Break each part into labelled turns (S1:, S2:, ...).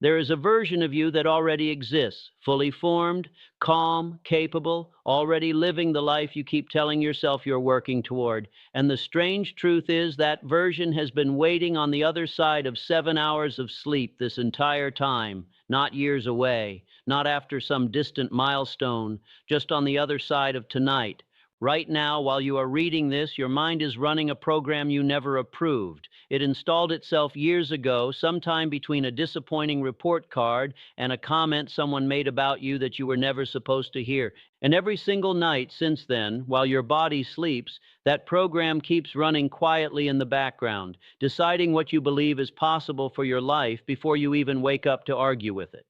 S1: There is a version of you that already exists, fully formed, calm, capable, already living the life you keep telling yourself you're working toward. And the strange truth is that version has been waiting on the other side of 7 hours of sleep this entire time, not years away, not after some distant milestone, just on the other side of tonight. Right now, while you are reading this, your mind is running a program you never approved. It installed itself years ago, sometime between a disappointing report card and a comment someone made about you that you were never supposed to hear. And every single night since then, while your body sleeps, that program keeps running quietly in the background, deciding what you believe is possible for your life before you even wake up to argue with it.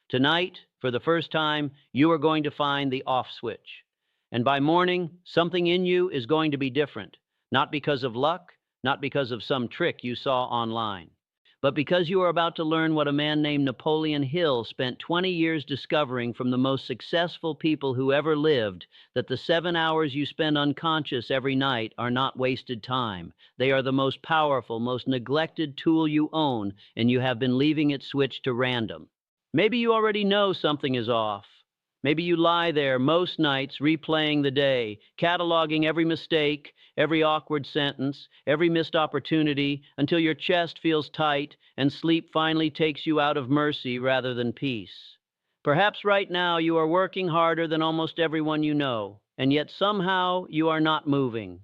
S1: Tonight, for the first time, you are going to find the off switch. And by morning, something in you is going to be different, not because of luck, not because of some trick you saw online, but because you are about to learn what a man named Napoleon Hill spent 20 years discovering from the most successful people who ever lived, that the 7 hours you spend unconscious every night are not wasted time. They are the most powerful, most neglected tool you own, and you have been leaving it switched to random. Maybe you already know something is off. Maybe you lie there most nights replaying the day, cataloging every mistake, every awkward sentence, every missed opportunity, until your chest feels tight and sleep finally takes you out of mercy rather than peace. Perhaps right now you are working harder than almost everyone you know, and yet somehow you are not moving.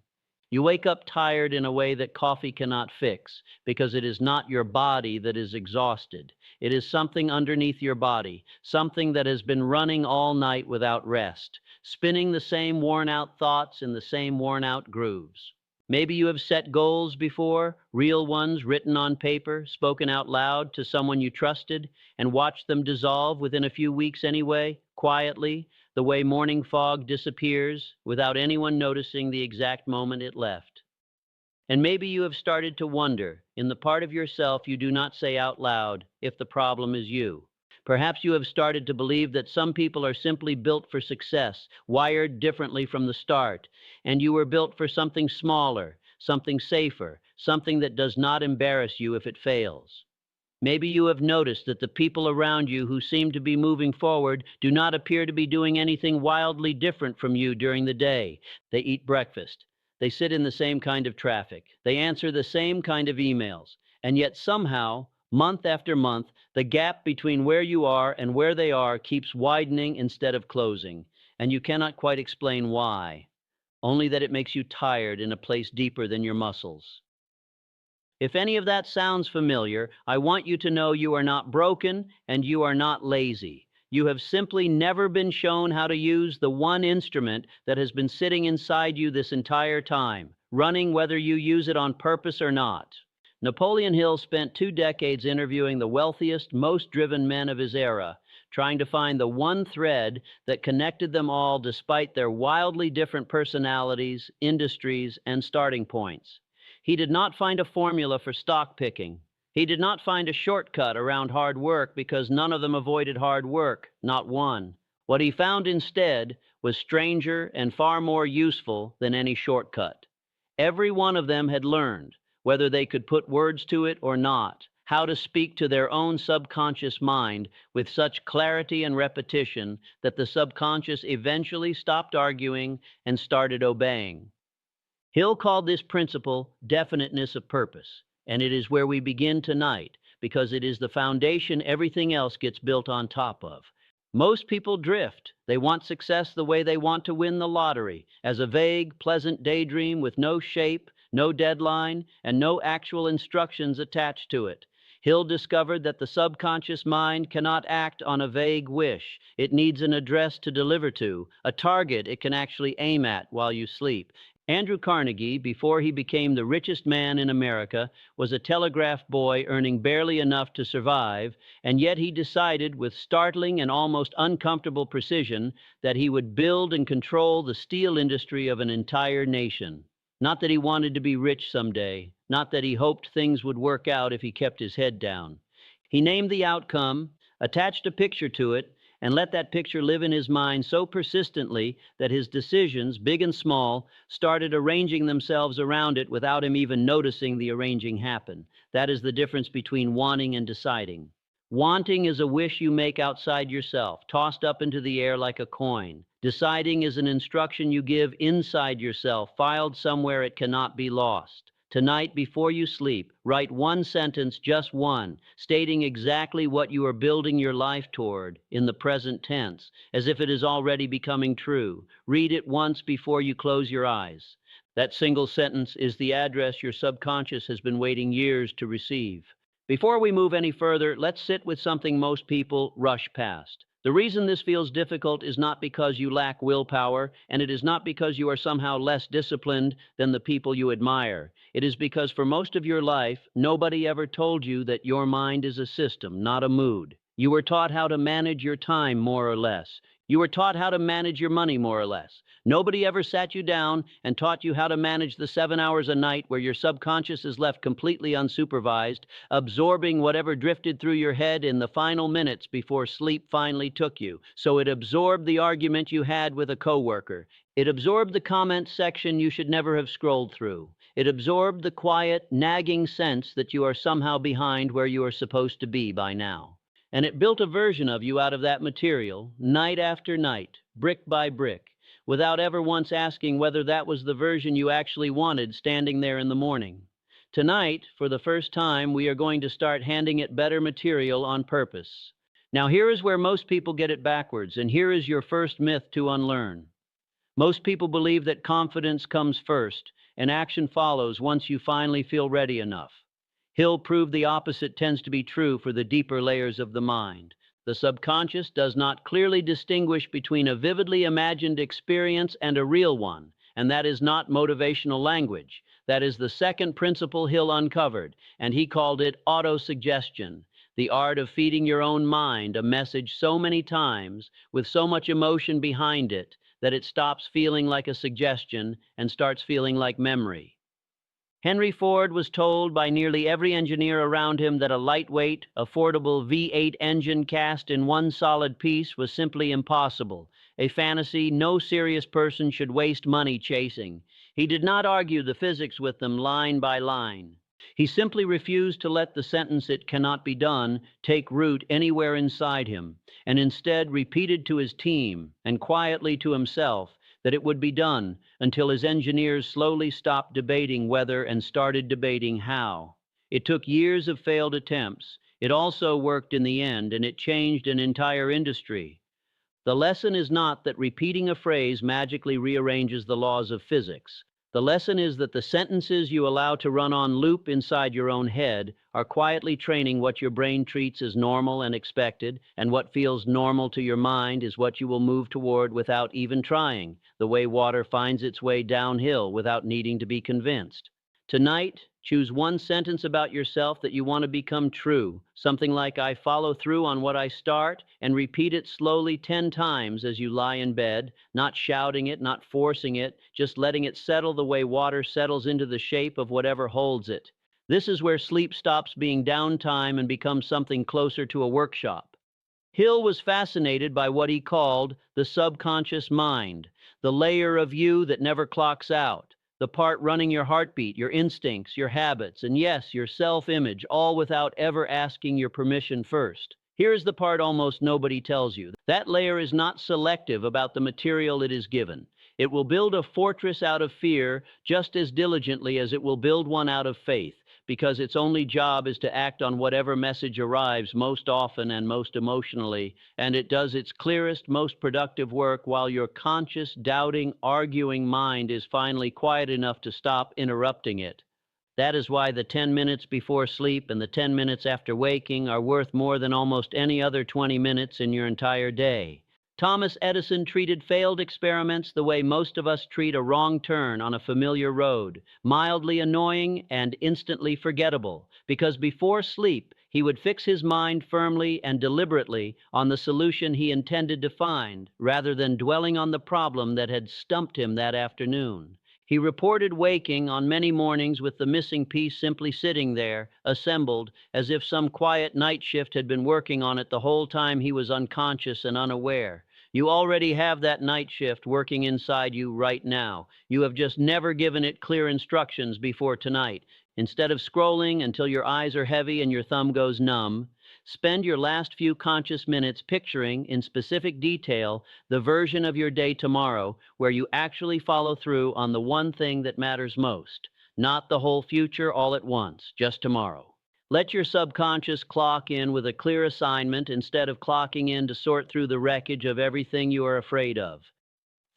S1: You wake up tired in a way that coffee cannot fix, because it is not your body that is exhausted. It is something underneath your body, something that has been running all night without rest, spinning the same worn-out thoughts in the same worn-out grooves. Maybe you have set goals before, real ones written on paper, spoken out loud to someone you trusted, and watched them dissolve within a few weeks anyway, quietly, the way morning fog disappears without anyone noticing the exact moment it left. And maybe you have started to wonder, in the part of yourself you do not say out loud, if the problem is you. Perhaps you have started to believe that some people are simply built for success, wired differently from the start, and you were built for something smaller, something safer, something that does not embarrass you if it fails. Maybe you have noticed that the people around you who seem to be moving forward do not appear to be doing anything wildly different from you during the day. They eat breakfast. They sit in the same kind of traffic. They answer the same kind of emails. And yet somehow, month after month, the gap between where you are and where they are keeps widening instead of closing. And you cannot quite explain why, only that it makes you tired in a place deeper than your muscles. If any of that sounds familiar, I want you to know you are not broken and you are not lazy. You have simply never been shown how to use the one instrument that has been sitting inside you this entire time, running whether you use it on purpose or not. Napoleon Hill spent 2 decades interviewing the wealthiest, most driven men of his era, trying to find the one thread that connected them all despite their wildly different personalities, industries, and starting points. He did not find a formula for stock picking. He did not find a shortcut around hard work because none of them avoided hard work, not one. What he found instead was stranger and far more useful than any shortcut. Every one of them had learned, whether they could put words to it or not, how to speak to their own subconscious mind with such clarity and repetition that the subconscious eventually stopped arguing and started obeying. Hill called this principle definiteness of purpose, and it is where we begin tonight, because it is the foundation everything else gets built on top of. Most people drift. They want success the way they want to win the lottery, as a vague, pleasant daydream with no shape, no deadline, and no actual instructions attached to it. Hill discovered that the subconscious mind cannot act on a vague wish. It needs an address to deliver to, a target it can actually aim at while you sleep. Andrew Carnegie, before he became the richest man in America, was a telegraph boy earning barely enough to survive, and yet he decided with startling and almost uncomfortable precision that he would build and control the steel industry of an entire nation. Not that he wanted to be rich someday, not that he hoped things would work out if he kept his head down. He named the outcome, attached a picture to it, and let that picture live in his mind so persistently that his decisions, big and small, started arranging themselves around it without him even noticing the arranging happen. That is the difference between wanting and deciding. Wanting is a wish you make outside yourself, tossed up into the air like a coin. Deciding is an instruction you give inside yourself, filed somewhere it cannot be lost. Tonight, before you sleep, write one sentence, just one, stating exactly what you are building your life toward in the present tense, as if it is already becoming true. Read it once before you close your eyes. That single sentence is the address your subconscious has been waiting years to receive. Before we move any further, let's sit with something most people rush past. The reason this feels difficult is not because you lack willpower, and it is not because you are somehow less disciplined than the people you admire. It is because for most of your life, nobody ever told you that your mind is a system, not a mood. You were taught how to manage your time, more or less. You were taught how to manage your money, more or less. Nobody ever sat you down and taught you how to manage the 7 hours a night where your subconscious is left completely unsupervised, absorbing whatever drifted through your head in the final minutes before sleep finally took you. So it absorbed the argument you had with a coworker. It absorbed the comment section you should never have scrolled through. It absorbed the quiet, nagging sense that you are somehow behind where you are supposed to be by now. And it built a version of you out of that material, night after night, brick by brick, without ever once asking whether that was the version you actually wanted standing there in the morning. Tonight, for the first time, we are going to start handing it better material on purpose. Now, here is where most people get it backwards, and here is your first myth to unlearn. Most people believe that confidence comes first, and action follows once you finally feel ready enough. Hill proved the opposite tends to be true for the deeper layers of the mind. The subconscious does not clearly distinguish between a vividly imagined experience and a real one, and that is not motivational language. That is the second principle Hill uncovered, and he called it autosuggestion, the art of feeding your own mind a message so many times with so much emotion behind it that it stops feeling like a suggestion and starts feeling like memory. Henry Ford was told by nearly every engineer around him that a lightweight, affordable V8 engine cast in one solid piece was simply impossible, a fantasy no serious person should waste money chasing. He did not argue the physics with them line by line. He simply refused to let the sentence "it cannot be done" take root anywhere inside him, and instead repeated to his team and quietly to himself that it would be done, until his engineers slowly stopped debating whether and started debating how. It took years of failed attempts. It also worked in the end, and it changed an entire industry. The lesson is not that repeating a phrase magically rearranges the laws of physics. The lesson is that the sentences you allow to run on loop inside your own head are quietly training what your brain treats as normal and expected, and what feels normal to your mind is what you will move toward without even trying, the way water finds its way downhill without needing to be convinced. Tonight, choose one sentence about yourself that you want to become true, something like "I follow through on what I start," and repeat it slowly 10 times as you lie in bed, not shouting it, not forcing it, just letting it settle the way water settles into the shape of whatever holds it. This is where sleep stops being downtime and becomes something closer to a workshop. Hill was fascinated by what he called the subconscious mind, the layer of you that never clocks out, the part running your heartbeat, your instincts, your habits, and yes, your self-image, all without ever asking your permission first. Here is the part almost nobody tells you. That layer is not selective about the material it is given. It will build a fortress out of fear just as diligently as it will build one out of faith, because its only job is to act on whatever message arrives most often and most emotionally, and it does its clearest, most productive work while your conscious, doubting, arguing mind is finally quiet enough to stop interrupting it. That is why the 10 minutes before sleep and the 10 minutes after waking are worth more than almost any other 20 minutes in your entire day. Thomas Edison treated failed experiments the way most of us treat a wrong turn on a familiar road, mildly annoying and instantly forgettable, because before sleep, he would fix his mind firmly and deliberately on the solution he intended to find, rather than dwelling on the problem that had stumped him that afternoon. He reported waking on many mornings with the missing piece simply sitting there, assembled, as if some quiet night shift had been working on it the whole time he was unconscious and unaware. You already have that night shift working inside you right now. You have just never given it clear instructions before tonight. Instead of scrolling until your eyes are heavy and your thumb goes numb, Spend your last few conscious minutes picturing, in specific detail, the version of your day tomorrow where you actually follow through on the one thing that matters most. Not the whole future all at once, just tomorrow. Let your subconscious clock in with a clear assignment instead of clocking in to sort through the wreckage of everything you are afraid of.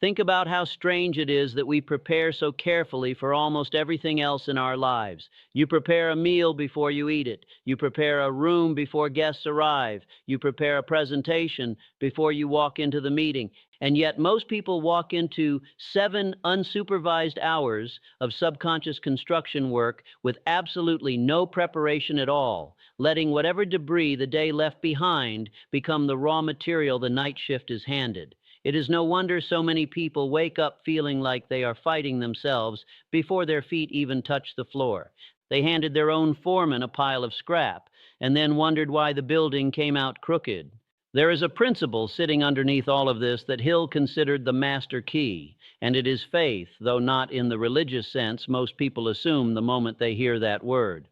S1: Think about how strange it is that we prepare so carefully for almost everything else in our lives. You prepare a meal before you eat it. You prepare a room before guests arrive. You prepare a presentation before you walk into the meeting. And yet most people walk into 7 unsupervised hours of subconscious construction work with absolutely no preparation at all, letting whatever debris the day left behind become the raw material the night shift is handed. It is no wonder so many people wake up feeling like they are fighting themselves before their feet even touch the floor. They handed their own foreman a pile of scrap and then wondered why the building came out crooked. There is a principle sitting underneath all of this that Hill considered the master key, and it is faith, though not in the religious sense most people assume the moment they hear that word.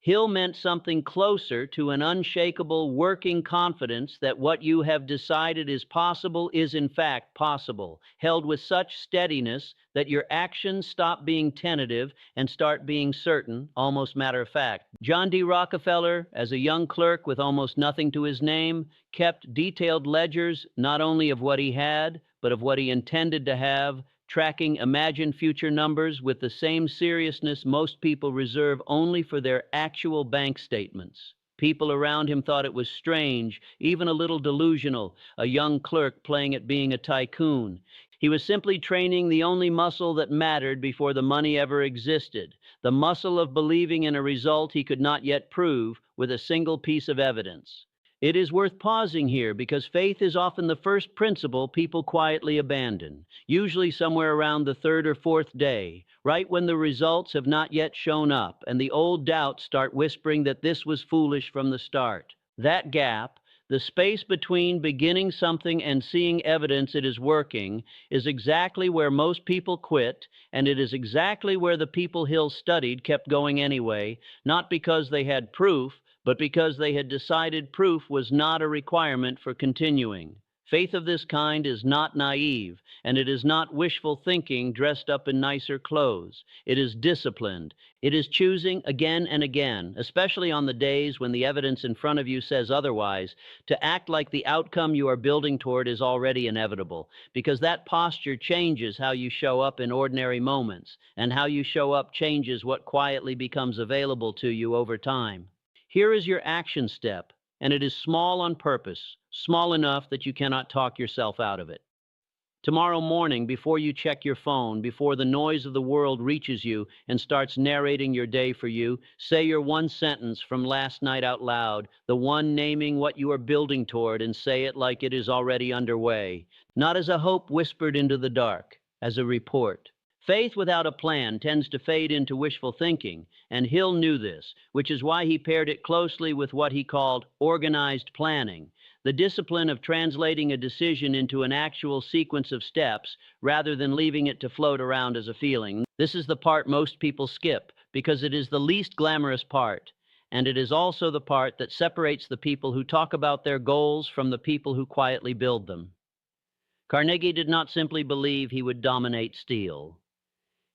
S1: Hill meant something closer to an unshakable working confidence that what you have decided is possible is in fact possible, held with such steadiness that your actions stop being tentative and start being certain, almost matter of fact. John D. Rockefeller, as a young clerk with almost nothing to his name, kept detailed ledgers not only of what he had, but of what he intended to have, tracking imagined future numbers with the same seriousness most people reserve only for their actual bank statements. People around him thought it was strange, even a little delusional, a young clerk playing at being a tycoon. He was simply training the only muscle that mattered before the money ever existed, the muscle of believing in a result he could not yet prove with a single piece of evidence. It is worth pausing here because faith is often the first principle people quietly abandon, usually somewhere around the 3rd or 4th day, right when the results have not yet shown up and the old doubts start whispering that this was foolish from the start. That gap, the space between beginning something and seeing evidence it is working, is exactly where most people quit, and it is exactly where the people Hill studied kept going anyway, not because they had proof, but because they had decided proof was not a requirement for continuing. Faith of this kind is not naive, and it is not wishful thinking dressed up in nicer clothes. It is disciplined. It is choosing again and again, especially on the days when the evidence in front of you says otherwise, to act like the outcome you are building toward is already inevitable, because that posture changes how you show up in ordinary moments, and how you show up changes what quietly becomes available to you over time. Here is your action step, and it is small on purpose, small enough that you cannot talk yourself out of it. Tomorrow morning, before you check your phone, before the noise of the world reaches you and starts narrating your day for you, say your one sentence from last night out loud, the one naming what you are building toward, and say it like it is already underway, not as a hope whispered into the dark, as a report. Faith without a plan tends to fade into wishful thinking, and Hill knew this, which is why he paired it closely with what he called organized planning, the discipline of translating a decision into an actual sequence of steps rather than leaving it to float around as a feeling. This is the part most people skip because it is the least glamorous part, and it is also the part that separates the people who talk about their goals from the people who quietly build them. Carnegie did not simply believe he would dominate steel.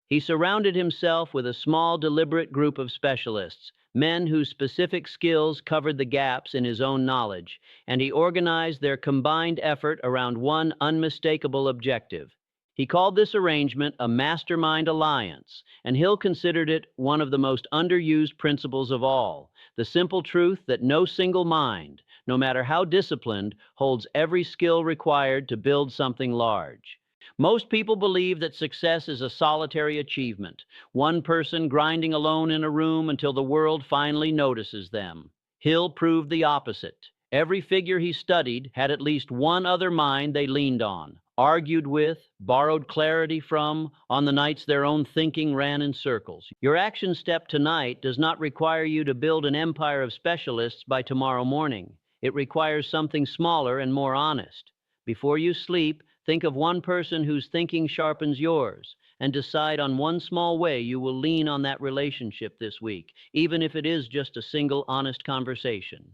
S1: He surrounded himself with a small, deliberate group of specialists, men whose specific skills covered the gaps in his own knowledge, and he organized their combined effort around one unmistakable objective. He called this arrangement a mastermind alliance, and Hill considered it one of the most underused principles of all, the simple truth that no single mind, no matter how disciplined, holds every skill required to build something large. Most people believe that success is a solitary achievement, one person grinding alone in a room until the world finally notices them. Hill proved the opposite. Every figure he studied had at least one other mind they leaned on, argued with, borrowed clarity from, on the nights their own thinking ran in circles. Your action step tonight does not require you to build an empire of specialists by tomorrow morning. It requires something smaller and more honest. Before you sleep, think of one person whose thinking sharpens yours, and decide on one small way you will lean on that relationship this week, even if it is just a single honest conversation.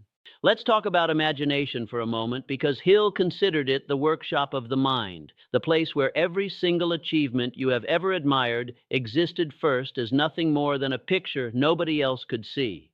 S1: Let's talk about imagination for a moment because Hill considered it the workshop of the mind, the place where every single achievement you have ever admired existed first as nothing more than a picture nobody else could see.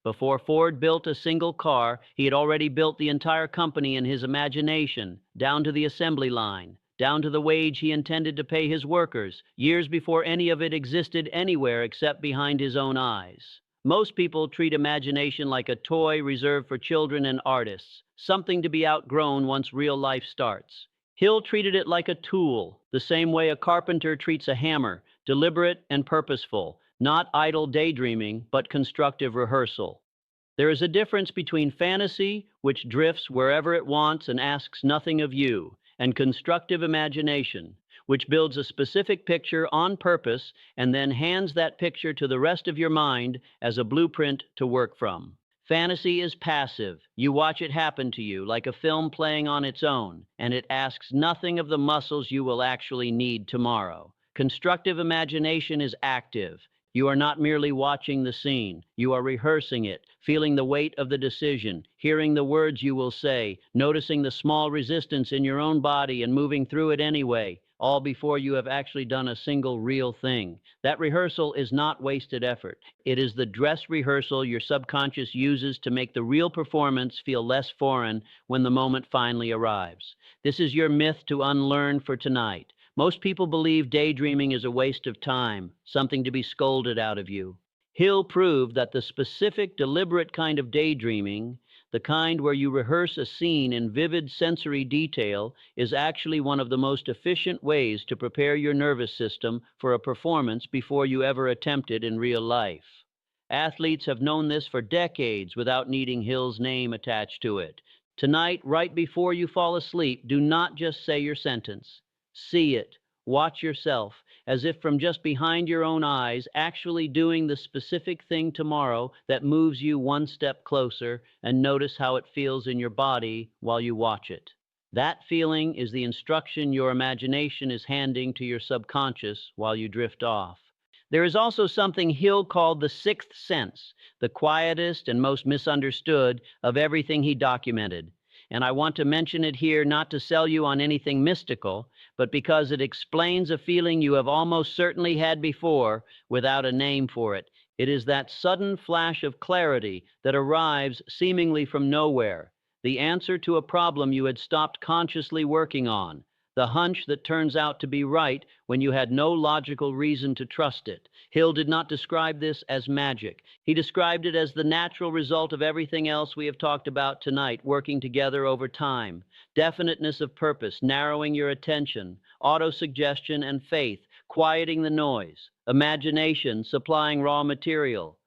S1: Before Ford built a single car, he had already built the entire company in his imagination, down to the assembly line, down to the wage he intended to pay his workers, years before any of it existed anywhere except behind his own eyes. Most people treat imagination like a toy reserved for children and artists, something to be outgrown once real life starts. Hill treated it like a tool, the same way a carpenter treats a hammer, deliberate and purposeful, not idle daydreaming, but constructive rehearsal. There is a difference between fantasy, which drifts wherever it wants and asks nothing of you, and constructive imagination, which builds a specific picture on purpose and then hands that picture to the rest of your mind as a blueprint to work from. Fantasy is passive. You watch it happen to you like a film playing on its own, and it asks nothing of the muscles you will actually need tomorrow. Constructive imagination is active. You are not merely watching the scene. You are rehearsing it, feeling the weight of the decision, hearing the words you will say, noticing the small resistance in your own body and moving through it anyway, all before you have actually done a single real thing. That rehearsal is not wasted effort. It is the dress rehearsal your subconscious uses to make the real performance feel less foreign when the moment finally arrives. This is your myth to unlearn for tonight. Most people believe daydreaming is a waste of time, something to be scolded out of you. Hill proved that the specific, deliberate kind of daydreaming, the kind where you rehearse a scene in vivid sensory detail, is actually one of the most efficient ways to prepare your nervous system for a performance before you ever attempt it in real life. Athletes have known this for decades without needing Hill's name attached to it. Tonight, right before you fall asleep, do not just say your sentence. See it, watch yourself, as if from just behind your own eyes, actually doing the specific thing tomorrow that moves you one step closer, and notice how it feels in your body while you watch it. That feeling is the instruction your imagination is handing to your subconscious while you drift off. There is also something Hill called the sixth sense, the quietest and most misunderstood of everything he documented. And I want to mention it here not to sell you on anything mystical, but because it explains a feeling you have almost certainly had before without a name for it. It is that sudden flash of clarity that arrives seemingly from nowhere, the answer to a problem you had stopped consciously working on, the hunch that turns out to be right when you had no logical reason to trust it. Hill did not describe this as magic. He described it as the natural result of everything else we have talked about tonight, working together over time. Definiteness of purpose, narrowing your attention, autosuggestion and faith, quieting the noise, imagination, supplying raw material,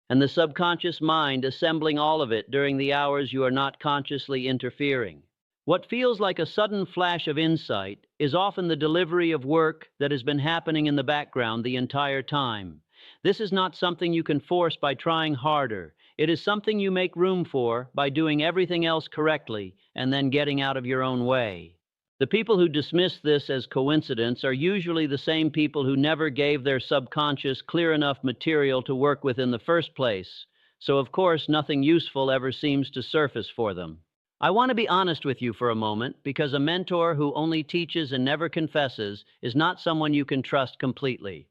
S1: and the subconscious mind assembling all of it during the hours you are not consciously interfering. What feels like a sudden flash of insight is often the delivery of work that has been happening in the background the entire time. This is not something you can force by trying harder. It is something you make room for by doing everything else correctly and then getting out of your own way. The people who dismiss this as coincidence are usually the same people who never gave their subconscious clear enough material to work with in the first place. So, of course, nothing useful ever seems to surface for them. I want to be honest with you for a moment, because a mentor who only teaches and never confesses is not someone you can trust completely.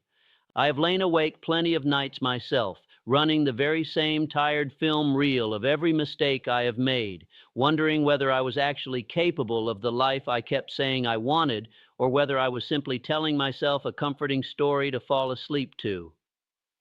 S1: I have lain awake plenty of nights myself, running the very same tired film reel of every mistake I have made, wondering whether I was actually capable of the life I kept saying I wanted, or whether I was simply telling myself a comforting story to fall asleep to.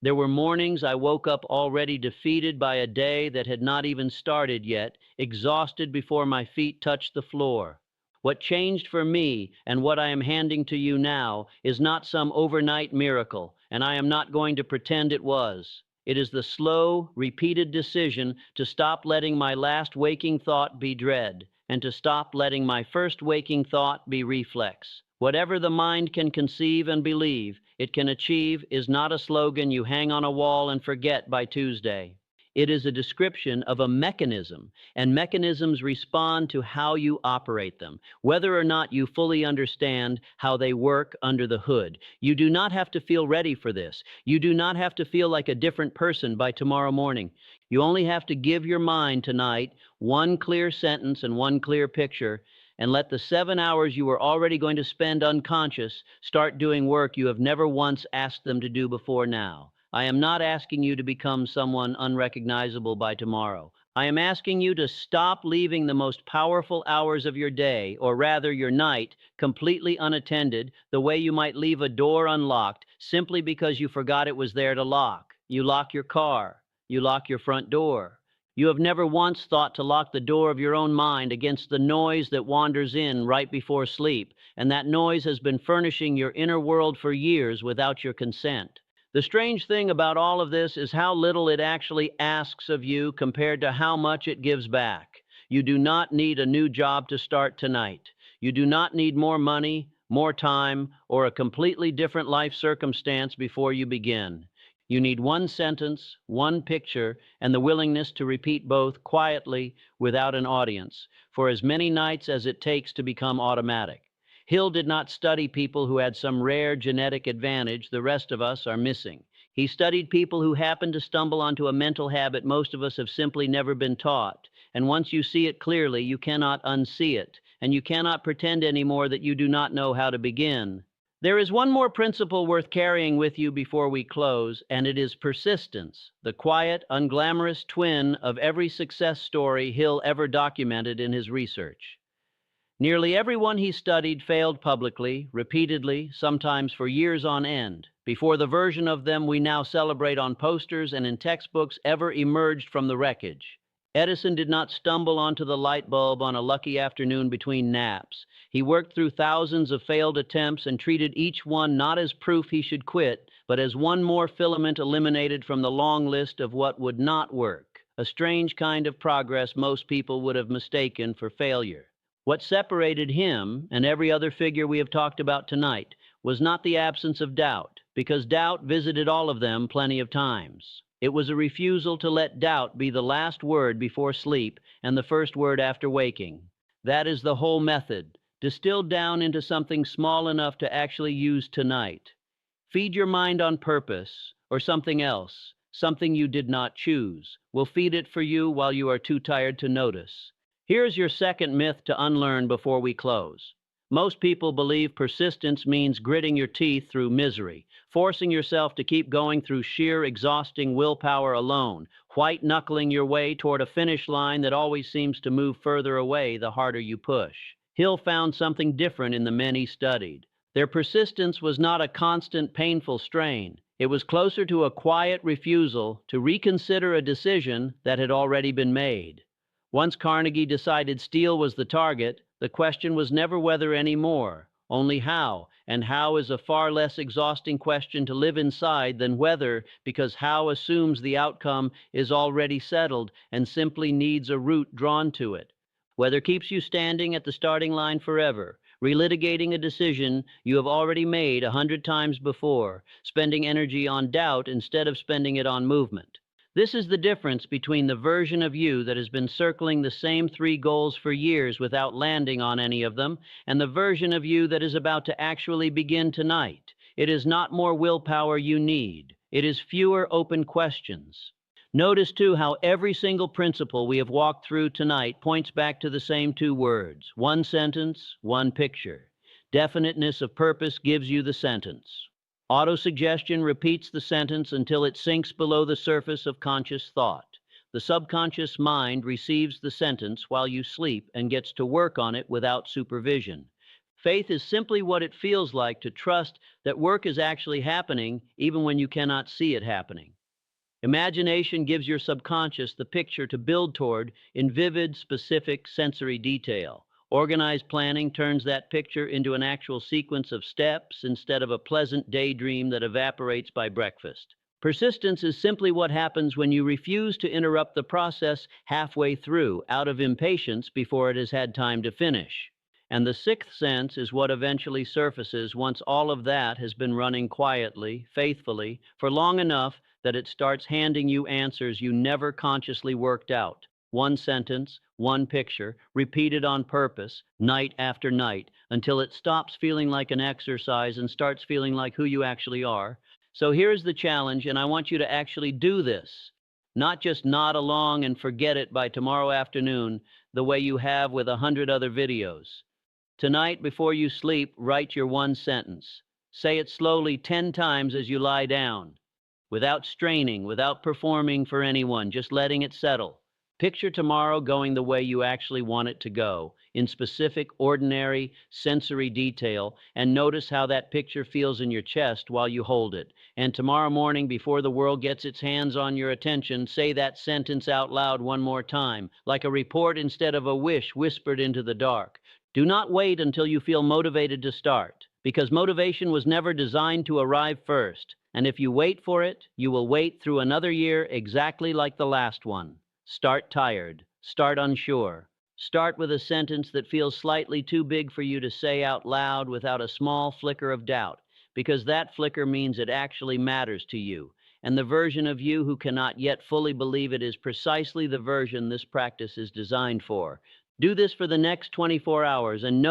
S1: There were mornings I woke up already defeated by a day that had not even started yet, exhausted before my feet touched the floor. What changed for me and what I am handing to you now is not some overnight miracle, and I am not going to pretend it was. It is the slow, repeated decision to stop letting my last waking thought be dread, and to stop letting my first waking thought be reflex. Whatever the mind can conceive and believe it can achieve is not a slogan you hang on a wall and forget by Tuesday. It is a description of a mechanism, and mechanisms respond to how you operate them, whether or not you fully understand how they work under the hood. You do not have to feel ready for this. You do not have to feel like a different person by tomorrow morning. You only have to give your mind tonight one clear sentence and one clear picture, and let the 7 hours you were already going to spend unconscious start doing work you have never once asked them to do before now. I am not asking you to become someone unrecognizable by tomorrow. I am asking you to stop leaving the most powerful hours of your day, or rather your night, completely unattended, the way you might leave a door unlocked simply because you forgot it was there to lock. You lock your car. You lock your front door. You have never once thought to lock the door of your own mind against the noise that wanders in right before sleep, and that noise has been furnishing your inner world for years without your consent. The strange thing about all of this is how little it actually asks of you compared to how much it gives back. You do not need a new job to start tonight. You do not need more money, more time, or a completely different life circumstance before you begin. You need one sentence, one picture, and the willingness to repeat both quietly without an audience for as many nights as it takes to become automatic. Hill did not study people who had some rare genetic advantage the rest of us are missing. He studied people who happened to stumble onto a mental habit most of us have simply never been taught. And once you see it clearly, you cannot unsee it, and you cannot pretend anymore that you do not know how to begin. There is one more principle worth carrying with you before we close, and it is persistence, the quiet, unglamorous twin of every success story Hill ever documented in his research. Nearly everyone he studied failed publicly, repeatedly, sometimes for years on end, before the version of them we now celebrate on posters and in textbooks ever emerged from the wreckage. Edison did not stumble onto the light bulb on a lucky afternoon between naps. He worked through thousands of failed attempts and treated each one not as proof he should quit, but as one more filament eliminated from the long list of what would not work, a strange kind of progress most people would have mistaken for failure. What separated him and every other figure we have talked about tonight was not the absence of doubt, because doubt visited all of them plenty of times. It was a refusal to let doubt be the last word before sleep and the first word after waking. That is the whole method, distilled down into something small enough to actually use tonight. Feed your mind on purpose, or something else, something you did not choose. We'll feed it for you while you are too tired to notice. Here's your second myth to unlearn before we close. Most people believe persistence means gritting your teeth through misery, forcing yourself to keep going through sheer exhausting willpower alone, white-knuckling your way toward a finish line that always seems to move further away the harder you push. Hill found something different in the men he studied. Their persistence was not a constant, painful strain. It was closer to a quiet refusal to reconsider a decision that had already been made. Once Carnegie decided steel was the target, the question was never whether anymore, only how, and how is a far less exhausting question to live inside than whether, because how assumes the outcome is already settled and simply needs a route drawn to it. Whether keeps you standing at the starting line forever, relitigating a decision you have already made 100 times before, spending energy on doubt instead of spending it on movement. This is the difference between the version of you that has been circling the same 3 goals for years without landing on any of them, and the version of you that is about to actually begin tonight. It is not more willpower you need. It is fewer open questions. Notice, too, how every single principle we have walked through tonight points back to the same 2 words. One sentence, one picture. Definiteness of purpose gives you the sentence. Autosuggestion repeats the sentence until it sinks below the surface of conscious thought. The subconscious mind receives the sentence while you sleep and gets to work on it without supervision. Faith is simply what it feels like to trust that work is actually happening even when you cannot see it happening. Imagination gives your subconscious the picture to build toward in vivid, specific sensory detail. Organized planning turns that picture into an actual sequence of steps instead of a pleasant daydream that evaporates by breakfast. Persistence is simply what happens when you refuse to interrupt the process halfway through, out of impatience before it has had time to finish. And the 6th sense is what eventually surfaces once all of that has been running quietly, faithfully, for long enough that it starts handing you answers you never consciously worked out. One sentence, one picture, repeated on purpose, night after night, until it stops feeling like an exercise and starts feeling like who you actually are. So here's the challenge, and I want you to actually do this. Not just nod along and forget it by tomorrow afternoon the way you have with 100 other videos. Tonight, before you sleep, write your one sentence. Say it slowly 10 times as you lie down, without straining, without performing for anyone, just letting it settle. Picture tomorrow going the way you actually want it to go, in specific, ordinary, sensory detail, and notice how that picture feels in your chest while you hold it. And tomorrow morning, before the world gets its hands on your attention, say that sentence out loud one more time, like a report instead of a wish whispered into the dark. Do not wait until you feel motivated to start, because motivation was never designed to arrive first. And if you wait for it, you will wait through another year exactly like the last one. Start tired. Start unsure. Start with a sentence that feels slightly too big for you to say out loud without a small flicker of doubt, because that flicker means it actually matters to you. And the version of you who cannot yet fully believe it is precisely the version this practice is designed for. Do this for the next 24 hours and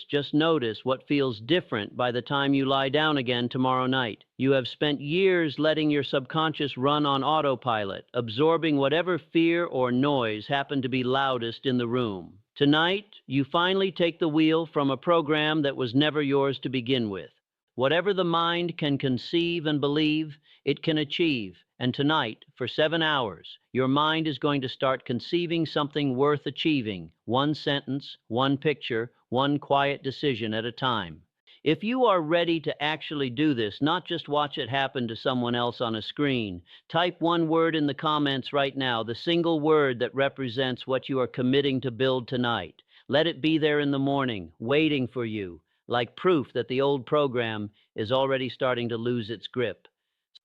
S1: just notice what feels different by the time you lie down again tomorrow night. You have spent years letting your subconscious run on autopilot, absorbing whatever fear or noise happened to be loudest in the room. Tonight, you finally take the wheel from a program that was never yours to begin with. Whatever the mind can conceive and believe, it can achieve. And tonight, for 7 hours, your mind is going to start conceiving something worth achieving, one sentence, one picture, one quiet decision at a time. If you are ready to actually do this, not just watch it happen to someone else on a screen, type one word in the comments right now, the single word that represents what you are committing to build tonight. Let it be there in the morning, waiting for you, like proof that the old program is already starting to lose its grip.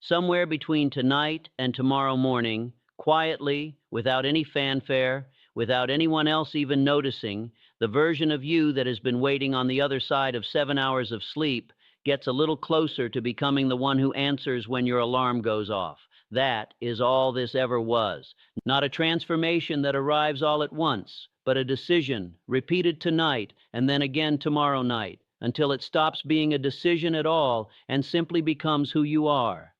S1: Somewhere between tonight and tomorrow morning, quietly, without any fanfare, without anyone else even noticing, the version of you that has been waiting on the other side of 7 hours of sleep gets a little closer to becoming the one who answers when your alarm goes off. That is all this ever was. Not a transformation that arrives all at once, but a decision, repeated tonight and then again tomorrow night, until it stops being a decision at all and simply becomes who you are.